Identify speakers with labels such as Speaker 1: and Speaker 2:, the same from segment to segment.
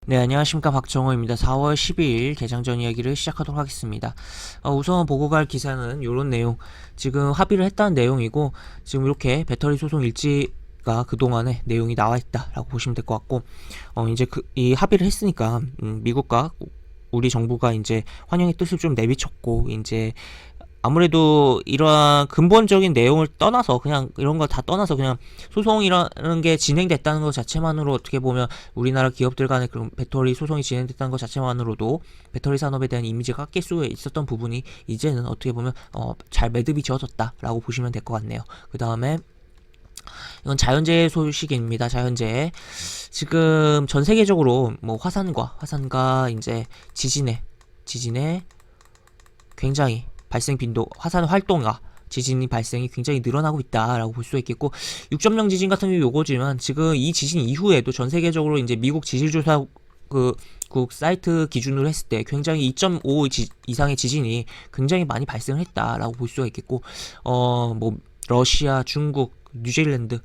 Speaker 1: 네, 안녕하십니까. 박정호입니다. 4월 12일 개장 전 이야기를 시작하도록 하겠습니다. 우선 보고 갈 기사는 요런 내용, 지금 합의를 했다는 내용이고, 지금 이렇게 배터리 소송 일지가 그동안에 내용이 나와 있다라고 보시면 될 것 같고, 이제 이 합의를 했으니까, 미국과 우리 정부가 이제 환영의 뜻을 좀 내비쳤고, 이제 아무래도 이러한 근본적인 내용을 떠나서 그냥 이런 거 다 떠나서 그냥 소송이라는 게 진행됐다는 것 자체만으로 어떻게 보면 우리나라 기업들 간의 그런 배터리 소송이 진행됐다는 것 자체만으로도 배터리 산업에 대한 이미지가 깎일 수 있었던 부분이 이제는 어떻게 보면 잘 매듭이 지어졌다라고 보시면 될 것 같네요. 그 다음에 이건 자연재해 소식입니다. 자연재해. 지금 전 세계적으로 뭐 화산과 이제 지진에 굉장히 발생 빈도, 화산 활동과 지진이 발생이 굉장히 늘어나고 있다라고 볼 수 있겠고, 6.0 지진 같은 경우 요거지만 지금 이 지진 이후에도 전 세계적으로 이제 미국 지질조사 국 사이트 기준으로 했을 때 굉장히 2.5 이상의 지진이 굉장히 많이 발생을 했다라고 볼 수가 있겠고, 뭐 러시아, 중국, 뉴질랜드,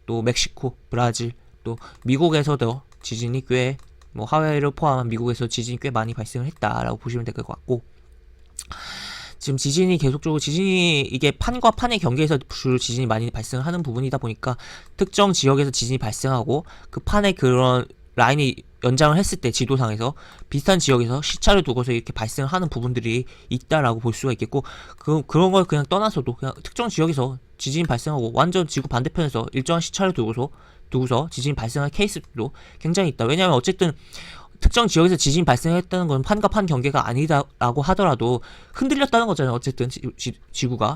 Speaker 1: 또 멕시코, 브라질, 또 미국에서도 지진이 꽤, 뭐 하와이를 포함한 미국에서 지진이 꽤 많이 발생을 했다라고 보시면 될 것 같고, 지금 지진이 이게 판과 판의 경계에서 주로 지진이 많이 발생하는 부분이다 보니까 특정 지역에서 지진이 발생하고 그 판의 그런 라인이 연장을 했을 때 지도상에서 비슷한 지역에서 시차를 두고서 이렇게 발생하는 부분들이 있다라고 볼 수가 있겠고, 그런 걸 그냥 떠나서도 그냥 특정 지역에서 지진이 발생하고 완전 지구 반대편에서 일정한 시차를 두고서 지진이 발생할 케이스도 굉장히 있다. 왜냐하면 어쨌든 특정 지역에서 지진이 발생했다는 건 판과 판 경계가 아니다라고 하더라도 흔들렸다는 거잖아요. 어쨌든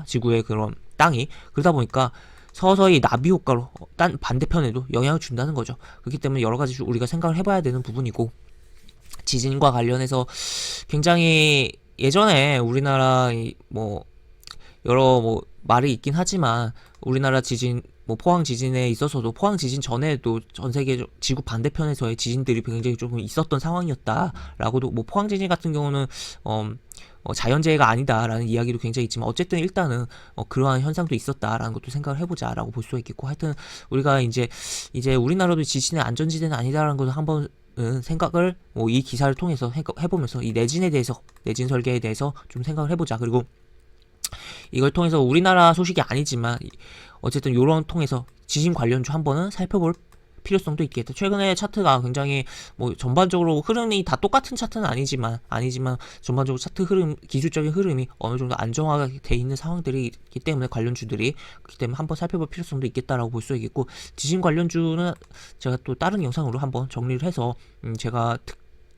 Speaker 1: 지구의 그런 땅이, 그러다 보니까 서서히 나비 효과로 딴 반대편에도 영향을 준다는 거죠. 그렇기 때문에 여러 가지 우리가 생각을 해봐야 되는 부분이고, 지진과 관련해서 굉장히 예전에 우리나라 뭐 여러 뭐 말이 있긴 하지만, 우리나라 지진, 뭐 포항 지진에 있어서도 포항 지진 전에도 전 세계 지구 반대편에서의 지진들이 굉장히 조금 있었던 상황이었다라고도, 뭐 포항 지진 같은 경우는 자연재해가 아니다라는 이야기도 굉장히 있지만, 어쨌든 일단은 그러한 현상도 있었다라는 것도 생각을 해보자라고 볼 수가 있겠고, 하여튼 우리가 이제 우리나라도 지진의 안전지대는 아니다라는 것을 한번 생각을 이 기사를 통해서 해보면서 이 내진 설계에 대해서 좀 생각을 해보자. 그리고 이걸 통해서 우리나라 소식이 아니지만 어쨌든 요런 통해서 지진 관련주 한번은 살펴볼 필요성도 있겠다. 최근에 차트가 굉장히 뭐 전반적으로 흐름이 다 똑같은 차트는 아니지만 전반적으로 차트 흐름, 기술적인 흐름이 어느 정도 안정화가 돼 있는 상황들이 있기 때문에, 관련주들이 그렇기 때문에 한번 살펴볼 필요성도 있겠다라고 볼 수 있겠고, 지진 관련주는 제가 또 다른 영상으로 한번 정리를 해서 제가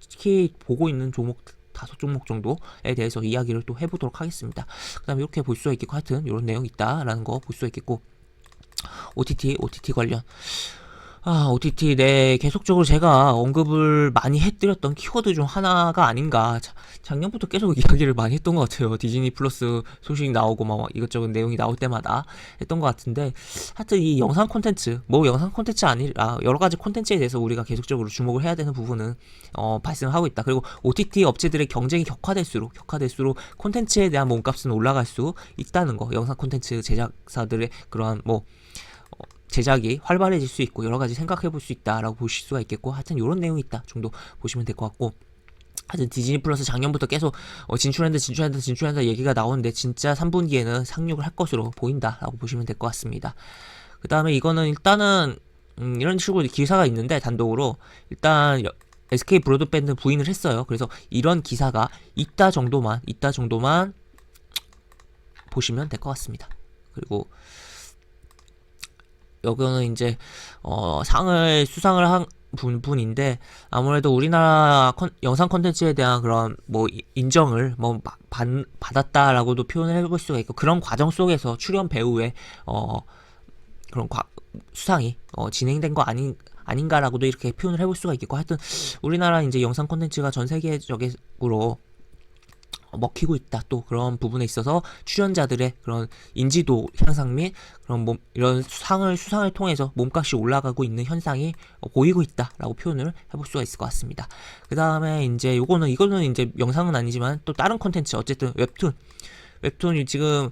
Speaker 1: 특히 보고 있는 종목 5종목 정도에 대해서 이야기를 또 해보도록 하겠습니다. 그 다음에 이렇게 볼 수가 있겠고, 하여튼 이런 내용이 있다라는 거 볼 수가 있겠고, OTT 관련. OTT, 네, 계속적으로 제가 언급을 많이 해드렸던 키워드 중 하나가 아닌가. 작년부터 계속 이야기를 많이 했던 것 같아요. 디즈니 플러스 소식 나오고 막 이것저것 내용이 나올 때마다 했던 것 같은데, 하여튼 이 영상 콘텐츠, 뭐 영상 콘텐츠 아니라 여러 가지 콘텐츠에 대해서 우리가 계속적으로 주목을 해야 되는 부분은 발생하고 있다. 그리고 OTT 업체들의 경쟁이 격화될수록 콘텐츠에 대한 몸값은 올라갈 수 있다는 거. 영상 콘텐츠 제작사들의 그러한 뭐 제작이 활발해질 수 있고 여러 가지 생각해 볼 수 있다라고 보실 수가 있겠고, 하여튼 이런 내용이 있다 정도 보시면 될 것 같고, 하여튼 디즈니 플러스 작년부터 계속 진출한다 얘기가 나오는데, 진짜 3분기에는 상륙을 할 것으로 보인다라고 보시면 될 것 같습니다. 그 다음에 이거는 일단은 이런 식으로 기사가 있는데, 단독으로 일단 SK 브로드밴드 부인을 했어요. 그래서 이런 기사가 있다 정도만 보시면 될 것 같습니다. 그리고 여기는 이제 상을 수상을 한 부분인데, 아무래도 우리나라 영상 콘텐츠에 대한 그런 뭐 인정을 뭐 받았다라고도 표현을 해볼 수가 있고, 그런 과정 속에서 출연 배우의 그런 수상이 진행된 거 아닌가라고도 이렇게 표현을 해볼 수가 있겠고, 하여튼 우리나라 이제 영상 콘텐츠가 전 세계적으로 먹히고 있다. 또 그런 부분에 있어서 출연자들의 그런 인지도 향상 및 그런 이런 수상을 통해서 몸값이 올라가고 있는 현상이 보이고 있다라고 표현을 해볼 수가 있을 것 같습니다. 그 다음에 이제 이거는 이제 영상은 아니지만 또 다른 콘텐츠, 어쨌든 웹툰이 지금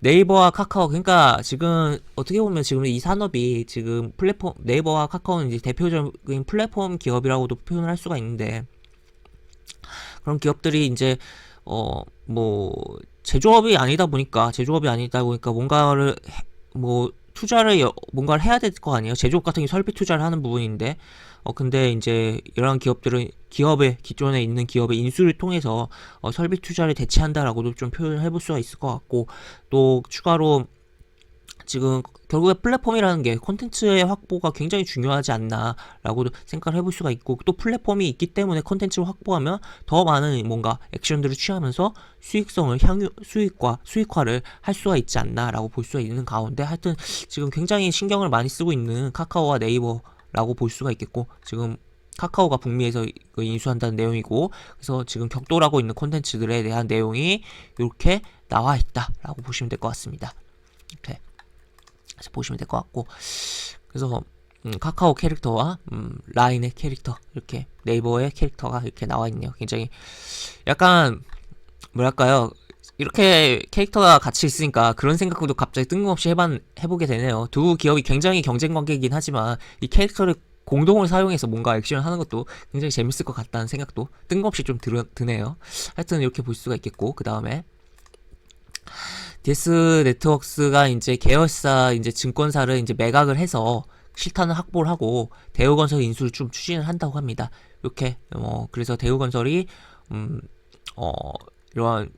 Speaker 1: 네이버와 카카오, 그러니까 지금 어떻게 보면 지금 이 산업이 지금 플랫폼, 네이버와 카카오는 이제 대표적인 플랫폼 기업이라고도 표현을 할 수가 있는데, 그런 기업들이 이제 뭐 제조업이 아니다 보니까 뭔가를 뭐 투자를 뭔가를 해야 될 거 아니에요. 제조업 같은 게 설비 투자를 하는 부분인데, 근데 이제 이러한 기업들은 기존에 있는 기업의 인수를 통해서 설비 투자를 대체한다라고도 좀 표현을 해볼 수가 있을 것 같고, 또 추가로 지금 결국에 플랫폼이라는 게 콘텐츠의 확보가 굉장히 중요하지 않나라고도 생각을 해볼 수가 있고, 또 플랫폼이 있기 때문에 콘텐츠를 확보하면 더 많은 뭔가 액션들을 취하면서 수익화를 할 수가 있지 않나라고 볼 수가 있는 가운데, 하여튼 지금 굉장히 신경을 많이 쓰고 있는 카카오와 네이버라고 볼 수가 있겠고, 지금 카카오가 북미에서 인수한다는 내용이고, 그래서 지금 격돌하고 있는 콘텐츠들에 대한 내용이 이렇게 나와 있다라고 보시면 될 것 같습니다. 이렇게 보시면 될 것 같고, 그래서 카카오 캐릭터와 라인의 캐릭터, 이렇게 네이버의 캐릭터가 이렇게 나와 있네요. 굉장히 약간 뭐랄까요, 이렇게 캐릭터가 같이 있으니까 그런 생각도 갑자기 뜬금없이 해보게 되네요. 두 기업이 굉장히 경쟁 관계이긴 하지만 이 캐릭터를 공동으로 사용해서 뭔가 액션을 하는 것도 굉장히 재밌을 것 같다는 생각도 뜬금없이 좀 드네요. 하여튼 이렇게 볼 수가 있겠고, 그 다음에 DS 네트워크스가 이제 계열사 이제 증권사를 이제 매각을 해서 실탄을 확보를 하고 대우건설 인수를 좀 추진을 한다고 합니다. 이렇게 그래서 대우건설이 이러한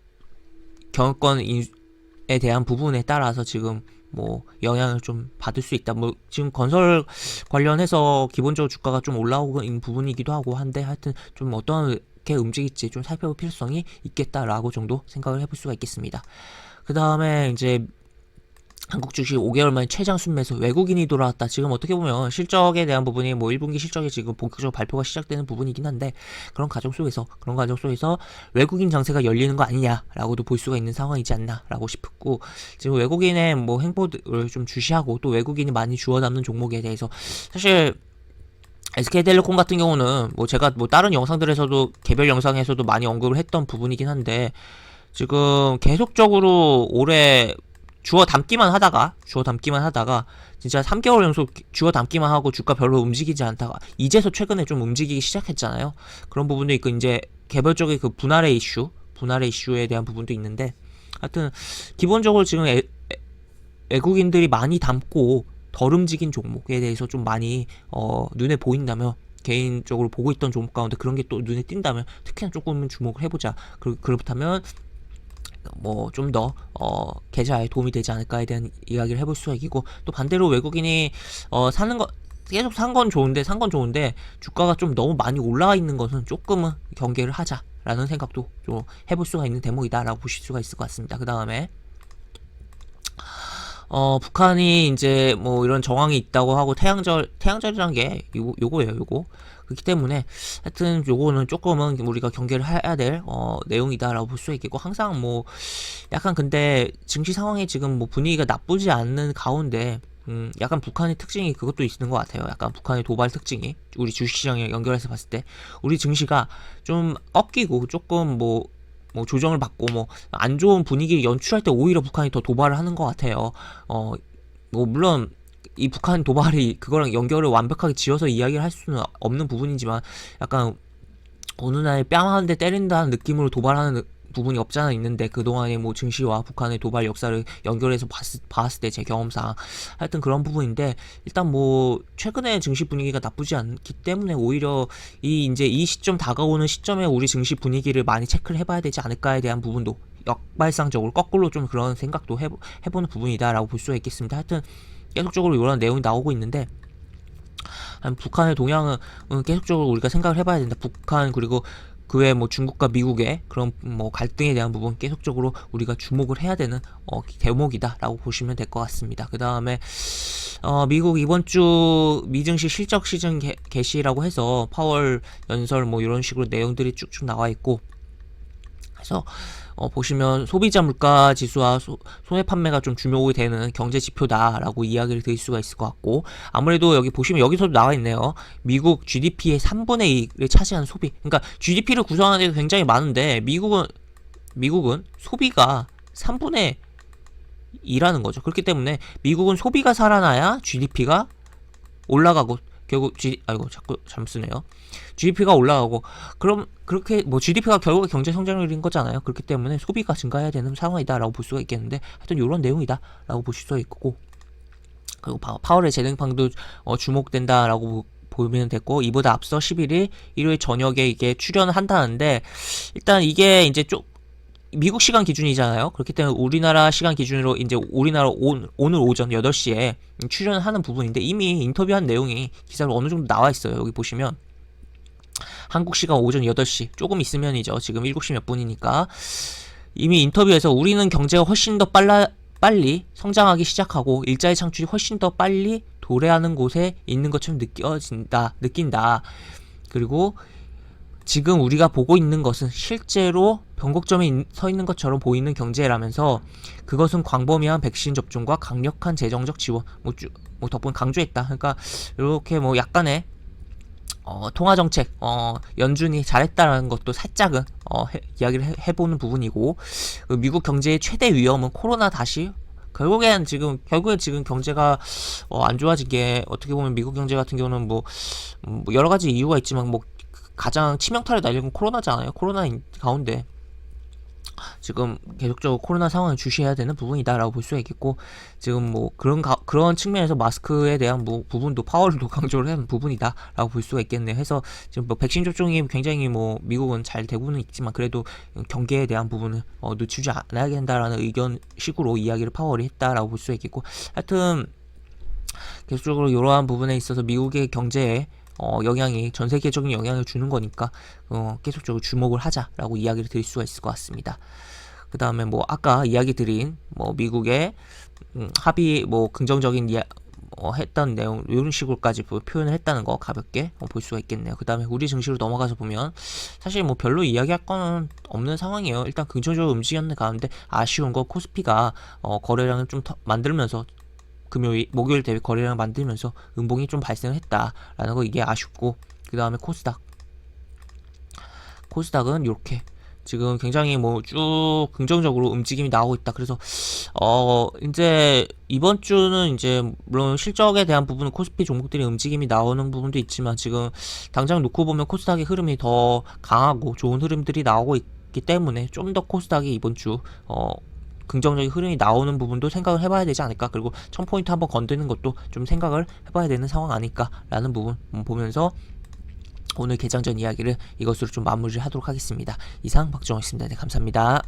Speaker 1: 경영권 인수에 대한 부분에 따라서 지금 뭐 영향을 좀 받을 수 있다. 뭐 지금 건설 관련해서 기본적으로 주가가 좀 올라오고 있는 부분이기도 하고 한데, 하여튼 좀 어떻게 움직일지 좀 살펴볼 필요성이 있겠다라고 정도 생각을 해볼 수가 있겠습니다. 그 다음에 이제 한국 주식 5개월 만에 최장 순매수, 외국인이 돌아왔다. 지금 어떻게 보면 실적에 대한 부분이 뭐 1분기 실적이 지금 본격적으로 발표가 시작되는 부분이긴 한데, 그런 과정 속에서 외국인 장세가 열리는 거 아니냐라고도 볼 수가 있는 상황이지 않나라고 싶고, 지금 외국인의 뭐 행보를 좀 주시하고, 또 외국인이 많이 주워 담는 종목에 대해서 사실 SK텔레콤 같은 경우는 뭐 제가 뭐 다른 영상들에서도 개별 영상에서도 많이 언급을 했던 부분이긴 한데, 지금 계속적으로 올해 주워 담기만 하다가 진짜 3개월 연속 주워 담기만 하고 주가 별로 움직이지 않다가 이제서 최근에 좀 움직이기 시작했잖아요. 그런 부분도 있고, 이제 개별적인 그 분할의 이슈에 대한 부분도 있는데, 하여튼 기본적으로 지금 외국인들이 많이 담고 덜 움직인 종목에 대해서 좀 많이 눈에 보인다면, 개인적으로 보고 있던 종목 가운데 그런 게 또 눈에 띈다면 특히나 조금은 주목을 해보자. 그렇다면 뭐 좀 더 계좌에 도움이 되지 않을까에 대한 이야기를 해볼 수가 있고, 또 반대로 외국인이 사는 거 계속 산 건 좋은데 주가가 좀 너무 많이 올라와 있는 것은 조금은 경계를 하자라는 생각도 좀 해볼 수가 있는 대목이다라고 보실 수가 있을 것 같습니다. 그 다음에 북한이 이제 뭐 이런 정황이 있다고 하고, 태양절이란 게 요거예요. 그렇기 때문에 하여튼 요거는 조금은 우리가 경계를 해야 될 내용이다라고 볼 수 있겠고, 항상 뭐 약간 근데 증시 상황이 지금 뭐 분위기가 나쁘지 않는 가운데 약간 북한의 특징이 그것도 있는 것 같아요. 약간 북한의 도발 특징이 우리 주식시장에 연결해서 봤을 때 우리 증시가 좀 꺾이고 조금 뭐 조정을 받고 뭐 안 좋은 분위기를 연출할 때 오히려 북한이 더 도발을 하는 것 같아요. 뭐 물론 이 북한 도발이 그거랑 연결을 완벽하게 지어서 이야기를 할 수는 없는 부분이지만, 약간 어느 날 뺨 한 대 때린다는 느낌으로 도발하는 부분이 없잖아 있는데, 그동안의 뭐 증시와 북한의 도발 역사를 연결해서 봤을 때 제 경험상 하여튼 그런 부분인데, 일단 뭐 최근에 증시 분위기가 나쁘지 않기 때문에 오히려 이 시점 다가오는 시점에 우리 증시 분위기를 많이 체크를 해봐야 되지 않을까에 대한 부분도 역발상적으로 거꾸로 좀 그런 생각도 해보는 부분이다라고 볼 수가 있겠습니다. 하여튼 계속적으로 이런 내용이 나오고 있는데, 북한의 동향은 계속적으로 우리가 생각을 해봐야 된다. 북한 그리고 그 외에 뭐 중국과 미국의 그런 뭐 갈등에 대한 부분 계속적으로 우리가 주목을 해야 되는 대목이다라고 보시면 될 것 같습니다. 그 다음에 미국 이번 주 미증시 실적 시즌 개시라고 해서 파월 연설 뭐 이런 식으로 내용들이 쭉쭉 나와 있고, 그래서 보시면 소비자 물가 지수와 소매 판매가 좀 주목이 되는 경제 지표다라고 이야기를 드릴 수가 있을 것 같고, 아무래도 여기 보시면 여기서도 나와 있네요. 미국 GDP의 3분의 2를 차지하는 소비. 그러니까 GDP를 구성하는 데 굉장히 많은데 미국은 소비가 3분의 2라는 거죠. 그렇기 때문에 미국은 소비가 살아나야 GDP가 올라가고 결국 아이고 자꾸 잘못 쓰네요. GDP가 올라가고 그럼 그렇게 뭐 GDP가 결국에 경제 성장률인 거잖아요. 그렇기 때문에 소비가 증가해야 되는 상황이다라고 볼 수가 있겠는데 하여튼 이런 내용이다라고 보실 수가 있고 그리고 파월의 재능방도 주목된다라고 보면 됐고 이보다 앞서 11일 일요일 저녁에 이게 출연한다는데 일단 이게 이제 좀 미국 시간 기준이잖아요. 그렇기 때문에 우리나라 시간 기준으로 이제 우리나라 오늘 오전 8시에 출연하는 부분인데 이미 인터뷰한 내용이 기사로 어느 정도 나와 있어요. 여기 보시면 한국 시간 오전 8시 조금 있으면이죠. 지금 7시 몇 분이니까 이미 인터뷰에서 우리는 경제가 훨씬 더 빨리 성장하기 시작하고 일자리 창출이 훨씬 더 빨리 도래하는 곳에 있는 것처럼 느낀다. 그리고 지금 우리가 보고 있는 것은 실제로 변곡점에 서 있는 것처럼 보이는 경제라면서 그것은 광범위한 백신 접종과 강력한 재정적 지원 덕분에 강조했다. 그러니까 이렇게 뭐 약간의 통화정책 연준이 잘했다라는 것도 살짝은 이야기를 해보는 부분이고 미국 경제의 최대 위험은 코로나 다시 결국엔 지금 경제가 안 좋아진 게 어떻게 보면 미국 경제 같은 경우는 뭐 여러 가지 이유가 있지만 뭐 가장 치명타를 날린 건 코로나잖아요. 코로나 가운데 지금 계속적으로 코로나 상황을 주시해야 되는 부분이다라고 볼 수가 있겠고 지금 뭐 그런 측면에서 마스크에 대한 뭐 부분도 파월도 강조를 하는 부분이다라고 볼 수가 있겠네요. 해서 지금 뭐 백신 접종이 굉장히 뭐 미국은 잘 되고는 있지만 그래도 경계에 대한 부분을 늦추지 않아야 된다라는 의견식으로 이야기를 파월이 했다라고 볼 수가 있겠고 하여튼 계속적으로 이러한 부분에 있어서 미국의 경제에 영향이 전 세계적인 영향을 주는 거니까 계속적으로 주목을 하자라고 이야기를 드릴 수가 있을 것 같습니다. 그 다음에 뭐 아까 이야기 드린 뭐 미국의 합의 뭐 긍정적인 했던 내용 이런 식으로까지 표현을 했다는 거 가볍게 볼 수가 있겠네요. 그 다음에 우리 증시로 넘어가서 보면 사실 뭐 별로 이야기할 건 없는 상황이에요. 일단 긍정적으로 움직였는 가운데 아쉬운 거 코스피가 거래량을 좀 더 만들면서 목요일 대비 거래량을 만들면서 음봉이 좀 발생했다라는 거 이게 아쉽고 그 다음에 코스닥은 이렇게 지금 굉장히 뭐 쭉 긍정적으로 움직임이 나오고 있다. 그래서 이제 이번 주는 이제 물론 실적에 대한 부분은 코스피 종목들이 움직임이 나오는 부분도 있지만 지금 당장 놓고 보면 코스닥의 흐름이 더 강하고 좋은 흐름들이 나오고 있기 때문에 좀 더 코스닥이 이번 주 긍정적인 흐름이 나오는 부분도 생각을 해봐야 되지 않을까. 그리고 1000포인트 한번 건드는 것도 좀 생각을 해봐야 되는 상황 아닐까라는 부분 보면서 오늘 개장 전 이야기를 이것으로 좀 마무리를 하도록 하겠습니다. 이상 박정호였습니다. 네, 감사합니다.